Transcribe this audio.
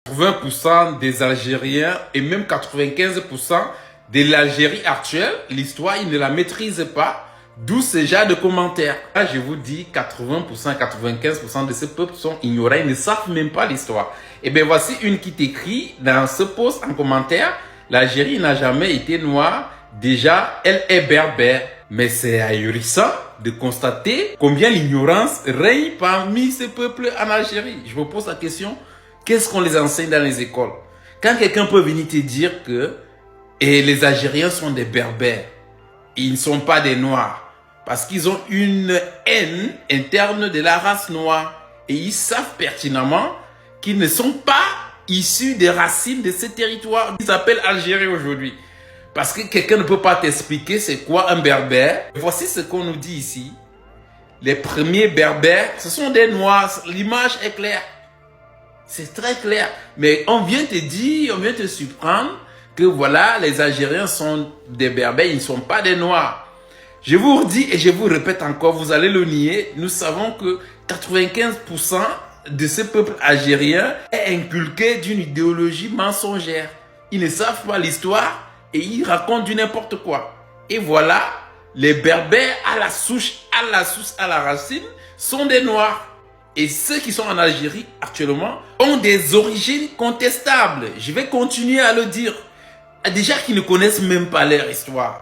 80% des Algériens et même 95% de l'Algérie actuelle, l'histoire, ils ne la maîtrisent pas. D'où ce genre de commentaires. Là, je vous dis, 80%, 95% de ces peuples sont ignorants, ils ne savent même pas l'histoire. Et bien, voici une qui t'écrit dans ce post en commentaire, l'Algérie n'a jamais été noire, déjà, elle est berbère. Mais c'est ahurissant de constater combien l'ignorance règne parmi ces peuples en Algérie. Je me pose la question, qu'est-ce qu'on les enseigne dans les écoles? Quand quelqu'un peut venir te dire que les Algériens sont des berbères, ils ne sont pas des noirs, parce qu'ils ont une haine interne de la race noire. Et ils savent pertinemment qu'ils ne sont pas issus des racines de ces territoires qu'ils appellent Algérie aujourd'hui. Parce que quelqu'un ne peut pas t'expliquer c'est quoi un berbère. Voici ce qu'on nous dit ici. Les premiers berbères, ce sont des noirs. L'image est claire. C'est très clair. Mais on vient te dire, on vient te surprendre que voilà, les Algériens sont des berbères, ils ne sont pas des noirs. Je vous redis et je vous répète encore, vous allez le nier, nous savons que 95% de ce peuple algérien est inculqué d'une idéologie mensongère. Ils ne savent pas l'histoire et ils racontent du n'importe quoi. Et voilà, les berbères à la souche, à la racine, sont des noirs. Et ceux qui sont en Algérie actuellement ont des origines contestables. Je vais continuer à le dire. Déjà qu'ils ne connaissent même pas leur histoire.